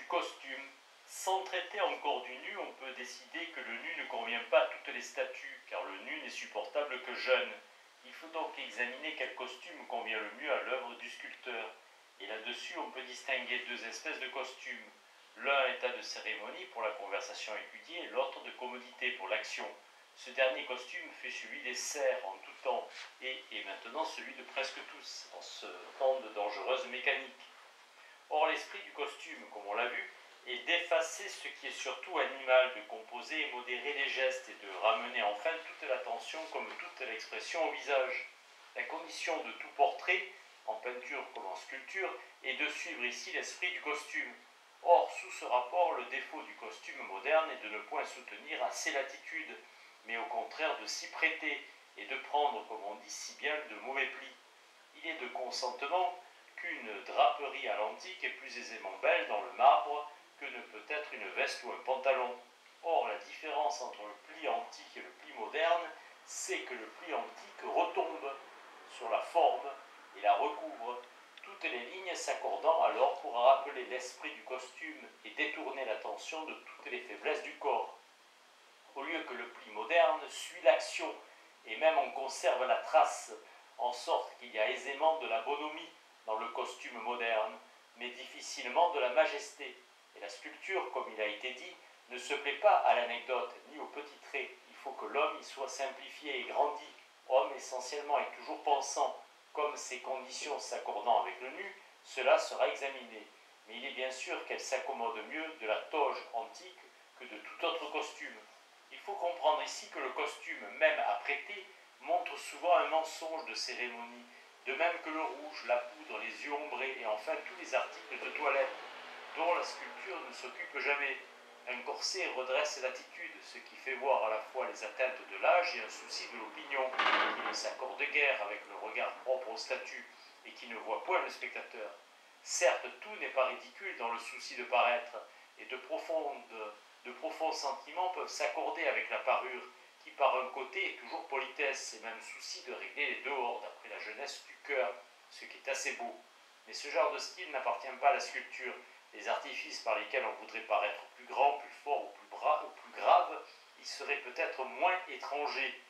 costume. Sans traiter encore du nu, on peut décider que le nu ne convient pas à toutes les statues, car le nu n'est supportable que jeune. Il faut donc examiner quel costume convient le mieux à l'œuvre du sculpteur. Et là-dessus, on peut distinguer deux espèces de costumes. L'un état de cérémonie pour la conversation étudiée, l'autre de commodité pour l'action. Ce dernier costume fut celui des serfs en tout temps et est maintenant celui de presque tous, en ce temps de dangereuses mécaniques. Or, l'esprit du costume, comme on l'a vu, est d'effacer ce qui est surtout animal, de composer et modérer les gestes et de ramener enfin toute l'attention comme toute l'expression au visage. La condition de tout portrait, en peinture comme en sculpture, est de suivre ici l'esprit du costume. Or, sous ce rapport, le défaut du costume moderne est de ne point soutenir assez l'attitude, mais au contraire de s'y prêter et de prendre, comme on dit si bien, de mauvais plis. Il est de consentement qu'une draperie à l'antique est plus aisément belle dans le marbre que ne peut être une veste ou un pantalon. Or, la différence entre le pli antique et le pli moderne, c'est que le pli antique retombe sur la forme et la recouvre, toutes les lignes s'accordant alors pour rappeler l'esprit du costume et détourner l'attention de toutes les faiblesses du corps. Au lieu que le pli moderne suit l'action, et même on conserve la trace, en sorte qu'il y a aisément de la bonhomie dans le costume moderne, mais difficilement de la majesté. Et la sculpture, comme il a été dit, ne se plaît pas à l'anecdote ni aux petits traits. Il faut que l'homme y soit simplifié et grandi, homme essentiellement et toujours pensant. Comme ces conditions s'accordant avec le nu, cela sera examiné. Mais il est bien sûr qu'elle s'accommode mieux de la toge antique que de tout autre costume. Il faut comprendre ici que le costume, même à prêter, montre souvent un mensonge de cérémonie, de même que le rouge, la poudre, les yeux ombrés et enfin tous les articles de toilette, dont la sculpture ne s'occupe jamais. Un corset redresse l'attitude, ce qui fait voir à la fois les atteintes de l'âge et un souci de l'opinion, qui ne s'accorde guère avec le regard propre aux statues et qui ne voit point le spectateur. Certes, tout n'est pas ridicule dans le souci de paraître, et de profonds sentiments peuvent s'accorder avec la parure, qui par un côté est toujours politesse et même souci de régler les dehors d'après la jeunesse du cœur, ce qui est assez beau. Mais ce genre de style n'appartient pas à la sculpture. Les artifices par lesquels on voudrait paraître plus grand, plus fort ou plus grave, y seraient peut-être moins étrangers,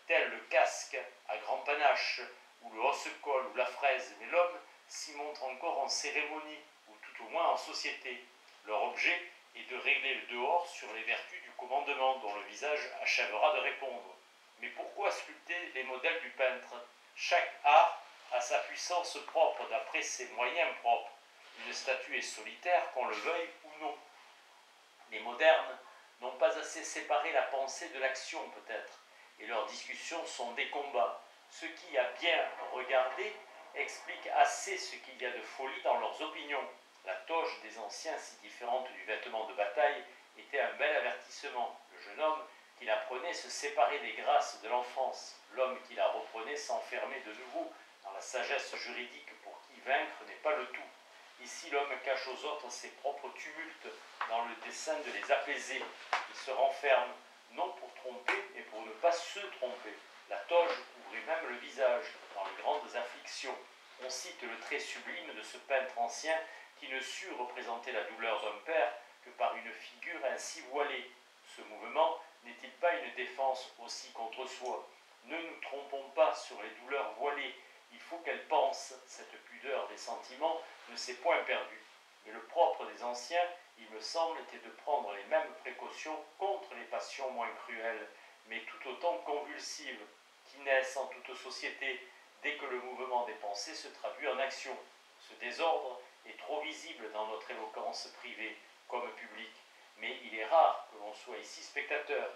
tels le casque à grand panache, ou le hausse-col, ou la fraise, mais l'homme s'y montre encore en cérémonie, ou tout au moins en société. Leur objet est de régler le dehors sur les vertus du commandement dont le visage achèvera de répondre. Mais pourquoi sculpter les modèles du peintre? Chaque art a sa puissance propre d'après ses moyens propres. Une statue est solitaire, qu'on le veuille ou non. Les modernes n'ont pas assez séparé la pensée de l'action peut-être, et leurs discussions sont des combats. Ce qui a bien regardé explique assez ce qu'il y a de folie dans leurs opinions. La toge des anciens, si différente du vêtement de bataille, était un bel avertissement. Le jeune homme qui la prenait se séparait des grâces de l'enfance. L'homme qui la reprenait s'enfermait de nouveau dans la sagesse juridique pour qui vaincre n'est pas le tout. Ici, l'homme cache aux autres ses propres tumultes dans le dessein de les apaiser. Il se renferme, non pour tromper, mais pour ne pas se tromper. La toge couvrait même le visage dans les grandes afflictions. On cite le trait sublime de ce peintre ancien qui ne sut représenter la douleur d'un père que par une figure ainsi voilée. Ce mouvement n'est-il pas une défense aussi contre soi? Ne nous trompons pas sur les douleurs voilées. Il faut qu'elles pensent. Cette pudeur des sentiments ne s'est point perdue. Mais le propre des anciens, il me semble, était de prendre les mêmes précautions contre les passions moins cruelles, mais tout autant convulsives, qui naissent en toute société dès que le mouvement des pensées se traduit en action. Ce désordre est trop visible dans notre éloquence privée comme publique, mais il est rare que l'on soit ici spectateur.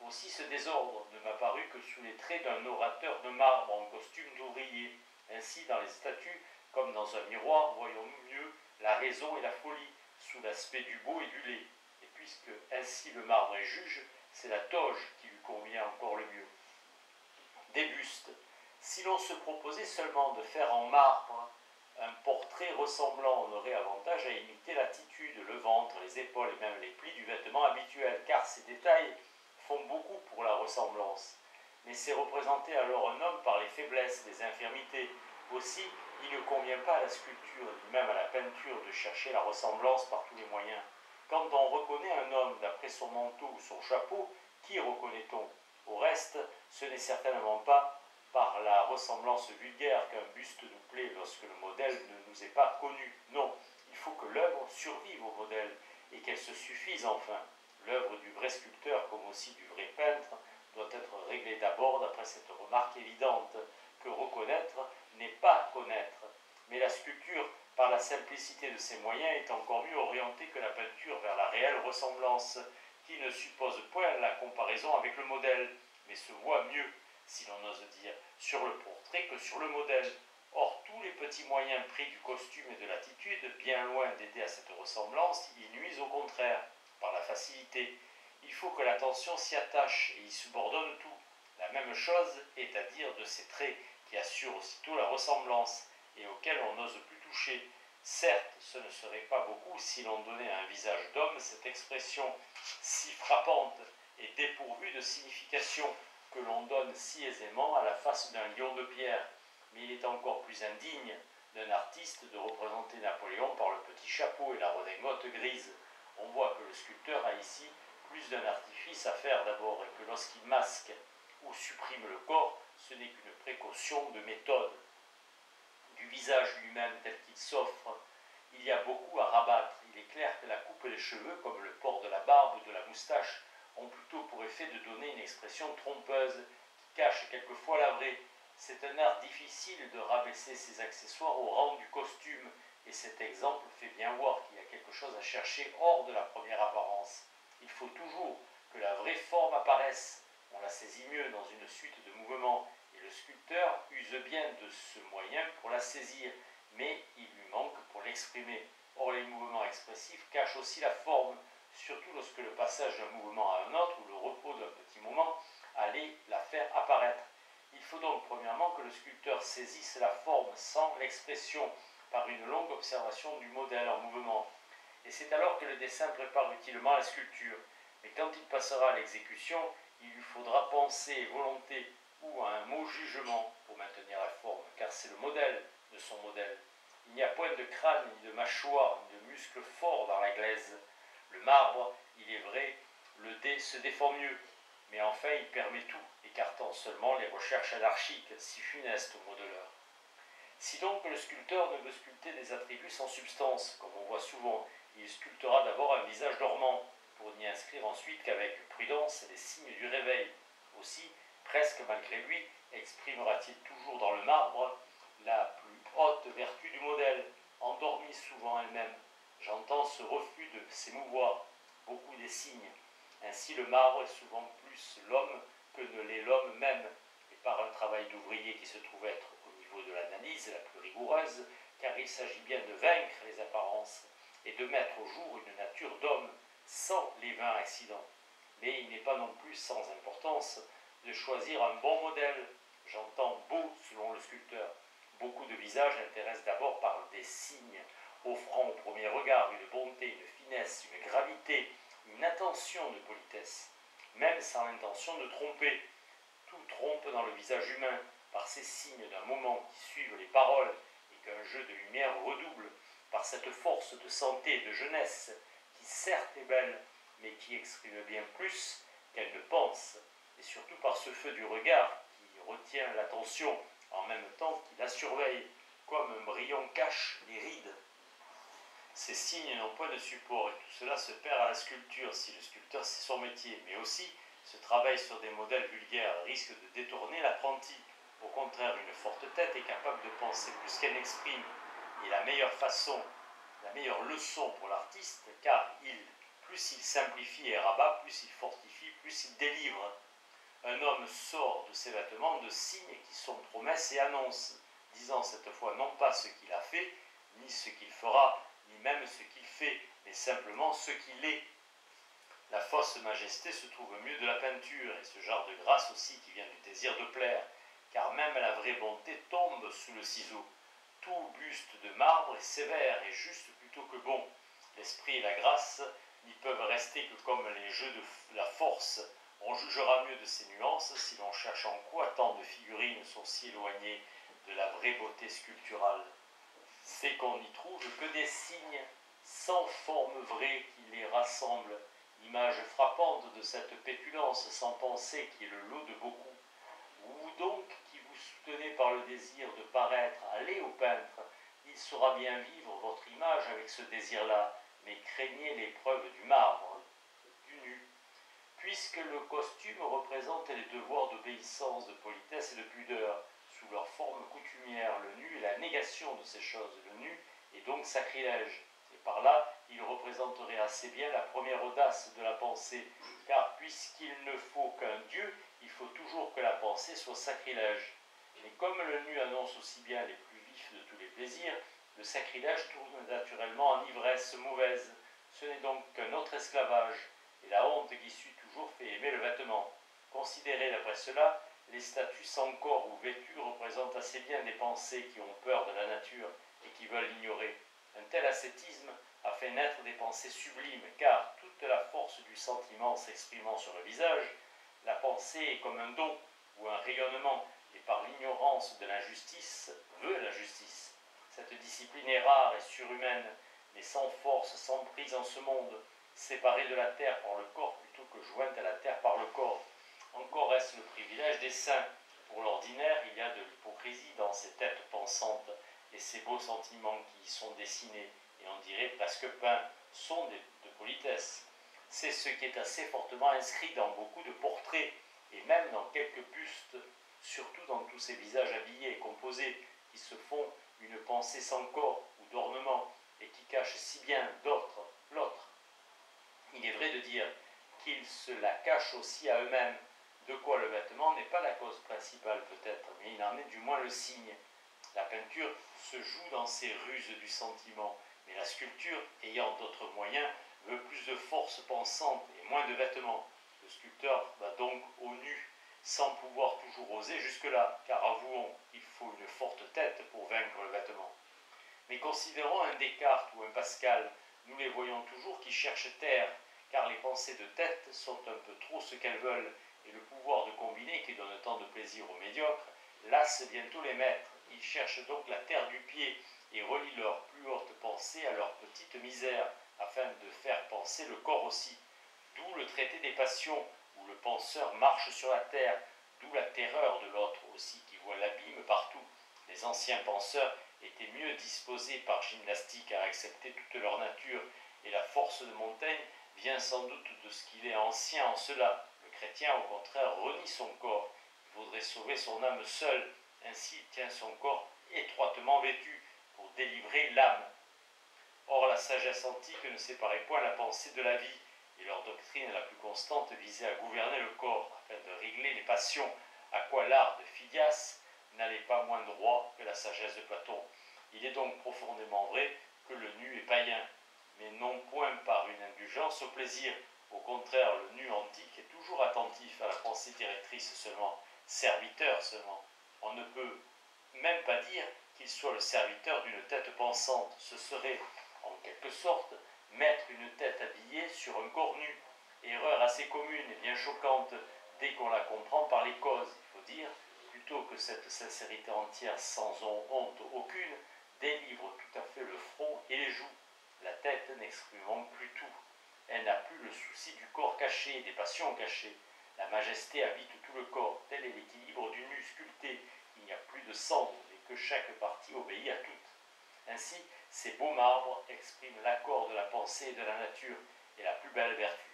Aussi ce désordre ne m'a paru que sous les traits d'un orateur de marbre en costume d'ouvrier. Ainsi, dans les statues, comme dans un miroir, voyons-nous mieux la raison et la folie, sous l'aspect du beau et du laid. Et puisque ainsi le marbre est juge, c'est la toge qui lui convient encore le mieux. Des bustes. Si l'on se proposait seulement de faire en marbre un portrait ressemblant, on aurait avantage à imiter l'attitude, le ventre, les épaules et même les plis du vêtement habituel, car ces détails font beaucoup pour la ressemblance. Mais c'est représenter alors un homme par les faiblesses, les infirmités, Aussi, il ne convient pas à la sculpture, ni même à la peinture, de chercher la ressemblance par tous les moyens. Quand on reconnaît un homme d'après son manteau ou son chapeau, qui reconnaît-on? Au reste, ce n'est certainement pas par la ressemblance vulgaire qu'un buste nous plaît lorsque le modèle ne nous est pas connu. Non, il faut que l'œuvre survive au modèle et qu'elle se suffise enfin. L'œuvre du vrai sculpteur, comme aussi du vrai peintre, doit être réglée d'abord d'après cette remarque évidente, que reconnaître n'est pas connaître. Mais la sculpture, par la simplicité de ses moyens, est encore mieux orientée que la peinture vers la réelle ressemblance, qui ne suppose point la comparaison avec le modèle, mais se voit mieux, si l'on ose dire, sur le portrait que sur le modèle. Or, tous les petits moyens pris du costume et de l'attitude, bien loin d'aider à cette ressemblance, y nuisent au contraire, par la facilité. Il faut que l'attention s'y attache et y subordonne tout. La même chose est à dire de ces traits qui assurent aussitôt la ressemblance et auxquels on n'ose plus toucher. Certes, ce ne serait pas beaucoup si l'on donnait à un visage d'homme cette expression si frappante et dépourvue de signification que l'on donne si aisément à la face d'un lion de pierre. Mais il est encore plus indigne d'un artiste de représenter Napoléon par le petit chapeau et la redingote grise. On voit que le sculpteur a ici plus d'un artifice à faire d'abord et que lorsqu'il masque ou supprime le corps, ce n'est qu'une précaution de méthode. Du visage lui-même tel qu'il s'offre, il y a beaucoup à rabattre. Il est clair que la coupe des cheveux, comme le port de la barbe ou de la moustache, ont plutôt pour effet de donner une expression trompeuse qui cache quelquefois la vraie. C'est un art difficile de rabaisser ces accessoires au rang du costume, et cet exemple fait bien voir qu'il y a quelque chose à chercher hors de la première apparence. Il faut toujours que la vraie forme apparaisse. On la saisit mieux dans une suite de mouvements, et le sculpteur use bien de ce moyen pour la saisir, mais il lui manque pour l'exprimer. Or, les mouvements expressifs cachent aussi la forme, surtout lorsque le passage d'un mouvement à un autre ou le repos d'un petit moment allait la faire apparaître. Il faut donc premièrement que le sculpteur saisisse la forme sans l'expression par une longue observation du modèle en mouvement. Et c'est alors que le dessin prépare utilement la sculpture. Mais quand il passera à l'exécution, il lui faudra penser et volonté ou à un mot jugement pour maintenir la forme, car c'est le modèle de son modèle. Il n'y a point de crâne, ni de mâchoire, ni de muscles forts dans la glaise. Le marbre, il est vrai, le dé se défend mieux, mais enfin il permet tout, écartant seulement les recherches anarchiques, si funestes au modeleur. Si donc le sculpteur ne veut sculpter des attributs sans substance, comme on voit souvent, il sculptera d'abord un visage dormant, pour n'y inscrire ensuite qu'avec prudence les signes du réveil. Aussi, presque malgré lui, exprimera-t-il toujours dans le marbre la plus haute vertu du modèle, endormie souvent elle-même. J'entends ce refus de s'émouvoir, beaucoup des signes. Ainsi le marbre est souvent plus l'homme que ne l'est l'homme même, et par un travail d'ouvrier qui se trouve être au niveau de l'analyse la plus rigoureuse, car il s'agit bien de vaincre les apparences et de mettre au jour une nature d'homme sans les vains accidents. Mais il n'est pas non plus sans importance de choisir un bon modèle. J'entends beau selon le sculpteur. Beaucoup de visages intéressent d'abord par des signes, offrant au premier regard une bonté, une finesse, une gravité, une attention de politesse, même sans l'intention de tromper. Tout trompe dans le visage humain par ces signes d'un moment qui suivent les paroles et qu'un jeu de lumière redouble, par cette force de santé et de jeunesse qui certes est belle, mais qui exprime bien plus qu'elle ne pense, et surtout par ce feu du regard qui retient l'attention en même temps qu'il la surveille, comme un brillon cache les rides. Ces signes n'ont point de support et tout cela se perd à la sculpture si le sculpteur sait son métier, mais aussi ce travail sur des modèles vulgaires risque de détourner l'apprenti. Au contraire, une forte tête est capable de penser plus qu'elle n'exprime, et la meilleure façon, la meilleure leçon pour l'artiste, car plus il simplifie et rabat, plus il fortifie, plus il délivre. Un homme sort de ses vêtements de signes qui sont promesses et annonces, disant cette fois non pas ce qu'il a fait, ni ce qu'il fera, ni même ce qu'il fait, mais simplement ce qu'il est. La fausse majesté se trouve au milieu de la peinture, et ce genre de grâce aussi qui vient du désir de plaire, car même la vraie bonté tombe sous le ciseau. Tout buste de marbre est sévère et juste plutôt que bon. L'esprit et la grâce n'y peuvent rester que comme les jeux de la force. On jugera mieux de ces nuances si l'on cherche en quoi tant de figurines sont si éloignées de la vraie beauté sculpturale. C'est qu'on n'y trouve que des signes sans forme vraie qui les rassemblent, image frappante de cette pétulance sans pensée qui est le lot de beaucoup. Vous donc qui vous soutenez par le désir de paraître, allez au peintre, il saura bien vivre votre image avec ce désir-là, mais craignez l'épreuve du marbre, du nu. Puisque le costume représente les devoirs d'obéissance, de politesse et de pudeur, sous leur forme coutumière, le nu est la négation de ces choses, le nu est donc sacrilège. Et par là, il représenterait assez bien la première audace de la pensée, car puisqu'il ne faut qu'un Dieu, il faut toujours que la pensée soit sacrilège. Mais comme le nu annonce aussi bien les plus vifs de tous les plaisirs, le sacrilège tourne naturellement en ivresse mauvaise. Ce n'est donc qu'un autre esclavage, et la honte qui suit toujours fait aimer le vêtement. Considérez d'après cela, les statues sans corps ou vêtues représentent assez bien des pensées qui ont peur de la nature et qui veulent l'ignorer. Un tel ascétisme a fait naître des pensées sublimes, car toute la force du sentiment s'exprimant sur le visage, la pensée est comme un don ou un rayonnement, et par l'ignorance de l'injustice, veut la justice. Cette discipline est rare et surhumaine, mais sans force, sans prise en ce monde, séparée de la terre par le corps plutôt que jointe à la terre par le corps. Encore est-ce le privilège des saints. Pour l'ordinaire, il y a de l'hypocrisie dans ces têtes pensantes et ces beaux sentiments qui y sont dessinés, et on dirait presque peints, sont de politesse. C'est ce qui est assez fortement inscrit dans beaucoup de portraits, et même dans quelques bustes, surtout dans tous ces visages habillés et composés, qui se font une pensée sans corps ou d'ornement, et qui cachent si bien l'autre. Il est vrai de dire qu'ils se la cachent aussi à eux-mêmes, de quoi le vêtement n'est pas la cause principale peut-être, mais il en est du moins le signe. La peinture se joue dans ces ruses du sentiment, mais la sculpture, ayant d'autres moyens, veut plus de force pensante et moins de vêtements. Le sculpteur va donc au nu, sans pouvoir toujours oser jusque-là, car avouons, il faut une forte tête pour vaincre le vêtement. Mais considérons un Descartes ou un Pascal, nous les voyons toujours qui cherchent terre, car les pensées de tête sont un peu trop ce qu'elles veulent, et le pouvoir de combiner qui donne tant de plaisir aux médiocres lasse bientôt les maîtres. Ils cherchent donc la terre du pied et relient leur plus haute pensée à leur petite misère, afin de faire penser le corps aussi. D'où le traité des passions, où le penseur marche sur la terre, d'où la terreur de l'autre aussi, qui voit l'abîme partout. Les anciens penseurs étaient mieux disposés par gymnastique à accepter toute leur nature, et la force de Montaigne vient sans doute de ce qu'il est ancien en cela. Le chrétien, au contraire, renie son corps. Il voudrait sauver son âme seul, ainsi il tient son corps étroitement vêtu pour délivrer l'âme. Or, la sagesse antique ne séparait point la pensée de la vie, et leur doctrine la plus constante visait à gouverner le corps, afin de régler les passions, à quoi l'art de Phidias n'allait pas moins droit que la sagesse de Platon. Il est donc profondément vrai que le nu est païen, mais non point par une indulgence au plaisir. Au contraire, le nu antique est toujours attentif à la pensée directrice seulement, serviteur seulement. On ne peut même pas dire qu'il soit le serviteur d'une tête pensante. Ce serait, en quelque sorte, mettre une tête habillée sur un corps nu. Erreur assez commune et bien choquante dès qu'on la comprend par les causes. Il faut dire, plutôt que cette sincérité entière sans honte aucune, délivre tout à fait le front et les joues. La tête n'exprimant plus tout. Elle n'a plus le souci du corps caché, des passions cachées. La majesté habite tout le corps. Tel est l'équilibre du nu sculpté. Il n'y a plus de cendre, mais que chaque partie obéit à toute. Ainsi, ces beaux marbres expriment l'accord de la pensée et de la nature, et la plus belle vertu.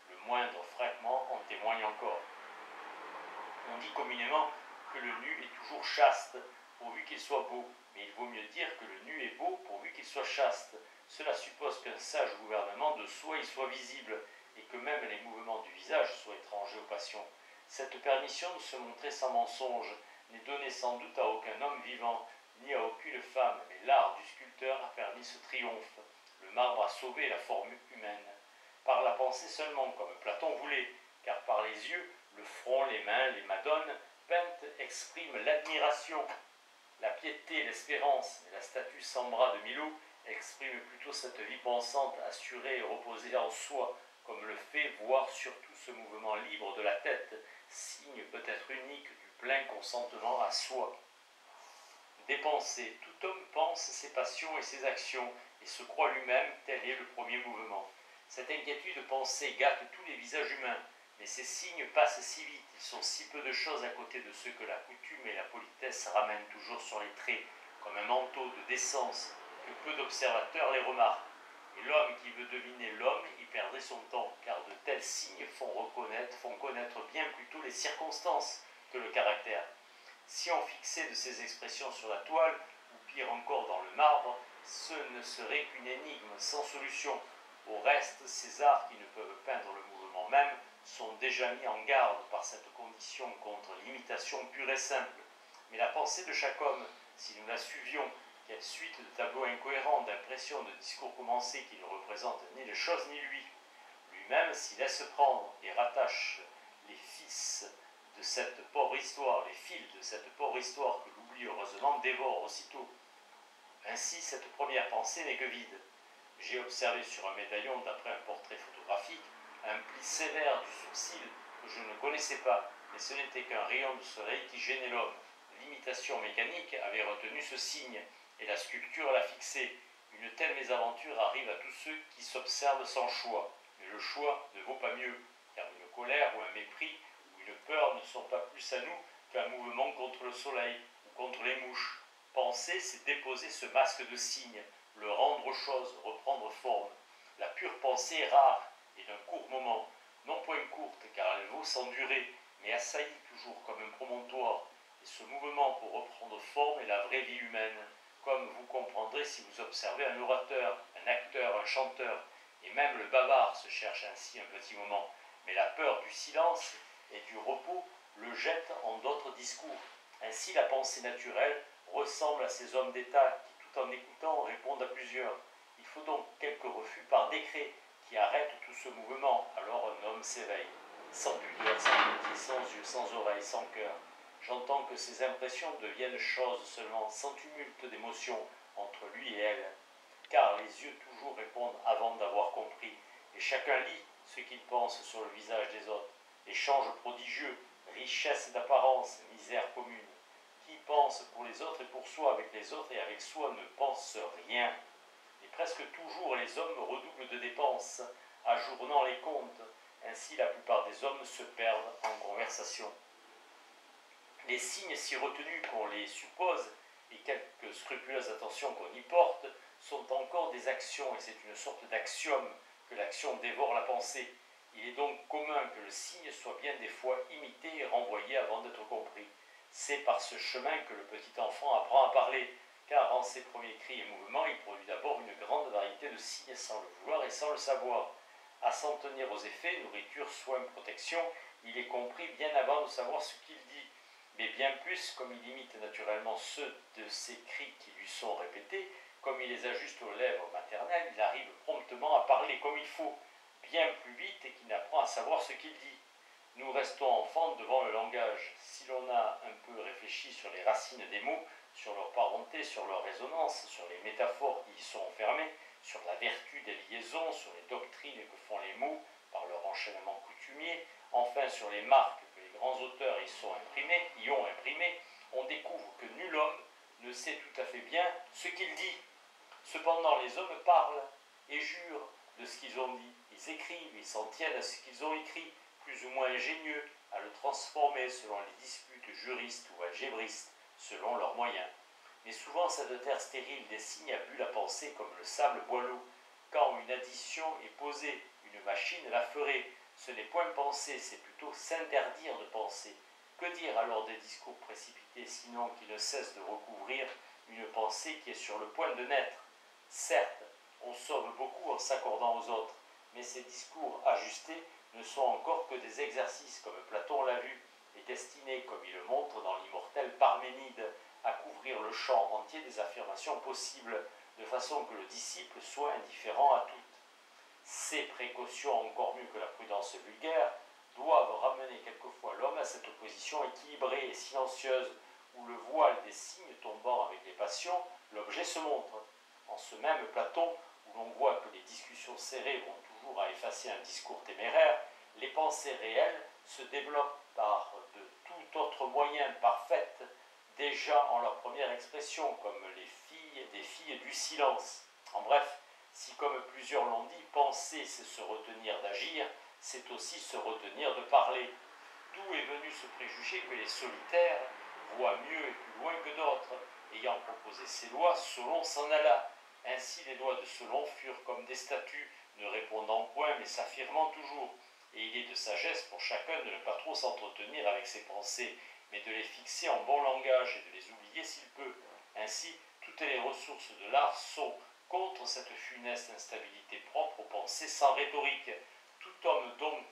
Le moindre fragment en témoigne encore. On dit communément que le nu est toujours chaste, pourvu qu'il soit beau, mais il vaut mieux dire que le nu est beau pourvu qu'il soit chaste. Cela suppose qu'un sage gouvernement de soi y soit visible, et que même les mouvements du visage soient étrangers aux passions. Cette permission de se montrer sans mensonge n'est donnée sans doute à aucun homme vivant, ni à aucune femme, mais l'art du sculpteur a permis ce triomphe. Le marbre a sauvé la forme humaine. Par la pensée seulement, comme Platon voulait, car par les yeux, le front, les mains, les madones peintes expriment l'admiration, la piété, l'espérance, et la statue sans bras de Milo exprime plutôt cette vie pensante, assurée et reposée en soi, comme le fait voir surtout ce mouvement libre de la tête, signe peut-être unique du plein consentement à soi. des pensées. Tout homme pense ses passions et ses actions, et se croit lui-même, tel est le premier mouvement. Cette inquiétude pensée gâte tous les visages humains, mais ces signes passent si vite, ils sont si peu de choses à côté de ceux que la coutume et la politesse ramènent toujours sur les traits, comme un manteau de décence, que peu d'observateurs les remarquent. Et l'homme qui veut deviner l'homme y perdrait son temps, car de tels signes font connaître bien plutôt les circonstances que le caractère. Si on fixait de ces expressions sur la toile, ou pire encore dans le marbre, ce ne serait qu'une énigme sans solution. Au reste, ces arts qui ne peuvent peindre le mouvement même sont déjà mis en garde par cette condition contre l'imitation pure et simple. Mais la pensée de chaque homme, si nous la suivions, quelle suite de tableaux incohérents, d'impressions, de discours commencés qui ne représentent ni les choses ni lui. Lui-même s'y laisse prendre et rattache les fils de cette pauvre histoire, les fils de cette pauvre histoire que l'oubli heureusement dévore aussitôt. Ainsi, cette première pensée n'est que vide. J'ai observé sur un médaillon, d'après un portrait photographique, un pli sévère du sourcil que je ne connaissais pas, mais ce n'était qu'un rayon de soleil qui gênait l'homme. L'imitation mécanique avait retenu ce signe, et la sculpture l'a fixé. Une telle mésaventure arrive à tous ceux qui s'observent sans choix. Mais le choix ne vaut pas mieux, car une colère ou un mépris ou une peur ne sont pas plus à nous qu'un mouvement contre le soleil ou contre les mouches. Penser, c'est déposer ce masque de signe, le rendre chose, reprendre forme. La pure pensée est rare et d'un court moment, non point courte car elle vaut sans durée, mais assaillie toujours comme un promontoire. Et ce mouvement pour reprendre forme est la vraie vie humaine, comme vous comprendrez si vous observez un orateur, un acteur, un chanteur, et même le bavard se cherche ainsi un petit moment. Mais la peur du silence et du repos le jette en d'autres discours. Ainsi la pensée naturelle ressemble à ces hommes d'État qui, tout en écoutant, répondent à plusieurs. Il faut donc quelques refus par décret qui arrêtent tout ce mouvement. Alors un homme s'éveille, sans pudeur, sans pitié, sans yeux, sans oreilles, sans cœur. J'entends que ces impressions deviennent choses seulement, sans tumulte d'émotion entre lui et elle. Car les yeux toujours répondent avant d'avoir compris, et chacun lit ce qu'il pense sur le visage des autres. Échange prodigieux, richesse d'apparence, misère commune. Qui pense pour les autres et pour soi avec les autres et avec soi ne pense rien. Et presque toujours les hommes redoublent de dépenses, ajournant les comptes. Ainsi la plupart des hommes se perdent en conversation. Les signes si retenus qu'on les suppose, et quelque scrupuleuse attention qu'on y porte, sont encore des actions, et c'est une sorte d'axiome que l'action dévore la pensée. Il est donc commun que le signe soit bien des fois imité et renvoyé avant d'être compris. C'est par ce chemin que le petit enfant apprend à parler, car en ses premiers cris et mouvements, il produit d'abord une grande variété de signes sans le vouloir et sans le savoir. À s'en tenir aux effets, nourriture, soins, protection, il est compris bien avant de savoir ce qu'il dit. Mais bien plus, comme il imite naturellement ceux de ces cris qui lui sont répétés, comme il les ajuste aux lèvres maternelles, il arrive promptement à parler comme il faut, bien plus vite et qu'il n'apprend à savoir ce qu'il dit. Nous restons enfants devant le langage. Si l'on a un peu réfléchi sur les racines des mots, sur leur parenté, sur leur résonance, sur les métaphores qui y sont enfermées, sur la vertu des liaisons, sur les doctrines que font les mots par leur enchaînement coutumier, enfin sur les marques que les grands auteurs y ont imprimées, on découvre que nul homme ne sait tout à fait bien ce qu'il dit. Cependant, les hommes parlent et jurent de ce qu'ils ont dit. Ils écrivent, ils s'en tiennent à ce qu'ils ont écrit, plus ou moins ingénieux, à le transformer selon les disputes juristes ou algébristes, selon leurs moyens. Mais souvent, cette terre stérile des signes a bu la pensée comme le sable boit l'eau. Quand une addition est posée, une machine la ferait. Ce n'est point penser, c'est plutôt s'interdire de penser. Que dire alors des discours précipités, sinon qu'ils ne cessent de recouvrir une pensée qui est sur le point de naître? Certes, on sauve beaucoup en s'accordant aux autres, mais ces discours ajustés ne sont encore que des exercices, comme Platon l'a vu, et destinés, comme il le montre dans l'immortel Parménide, à couvrir le champ entier des affirmations possibles, de façon que le disciple soit indifférent à toutes. Ces précautions, encore mieux que la prudence vulgaire, doivent ramener quelquefois l'homme à cette position équilibrée et silencieuse, où le voile des signes tombant avec les passions, l'objet se montre. En ce même Platon, où l'on voit que les discussions serrées vont toujours à effacer un discours téméraire, les pensées réelles se développent par de tout autre moyen parfaites, des déjà en leur première expression, comme les filles, des filles du silence. En bref, si comme plusieurs l'ont dit, penser c'est se retenir d'agir, c'est aussi se retenir de parler. D'où est venu ce préjugé que les solitaires voient mieux et plus loin que d'autres, ayant proposé ces lois, Solon s'en alla. Ainsi les lois de Solon furent comme des statues, ne répondant point mais s'affirmant toujours. Et il est de sagesse pour chacun de ne pas trop s'entretenir avec ses pensées, mais de les fixer en bon langage et de les oublier s'il peut. Ainsi, toutes les ressources de l'art sont contre cette funeste instabilité propre aux pensées sans rhétorique. Tout homme donc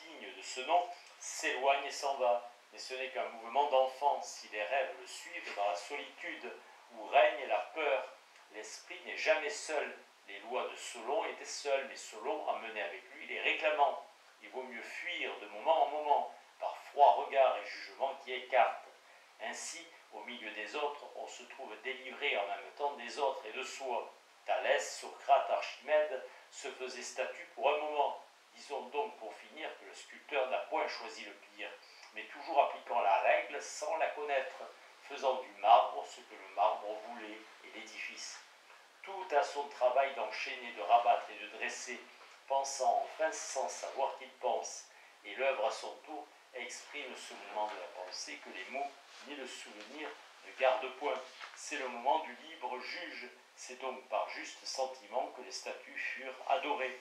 digne de ce nom s'éloigne et s'en va, mais ce n'est qu'un mouvement d'enfant si les rêves le suivent dans la solitude où règne la peur. L'esprit n'est jamais seul. Les lois de Solon étaient seules, mais Solon emmenait avec lui les réclamants. Il vaut mieux fuir de moment en moment, par froid regard et jugement qui écartent. Ainsi, au milieu des autres, on se trouve délivré en même temps des autres et de soi. Thalès, Socrate, Archimède se faisaient statue pour un moment. Disons donc pour finir que le sculpteur n'a point choisi le pire, mais toujours appliquant la règle sans la connaître, faisant du marbre ce que le marbre voulait et l'édifice. Tout a son travail d'enchaîner, de rabattre et de dresser, pensant enfin sans savoir qu'il pense, et l'œuvre à son tour exprime ce moment de la pensée que les mots ni le souvenir ne gardent point. C'est le moment du libre juge, c'est donc par juste sentiment que les statues furent adorées.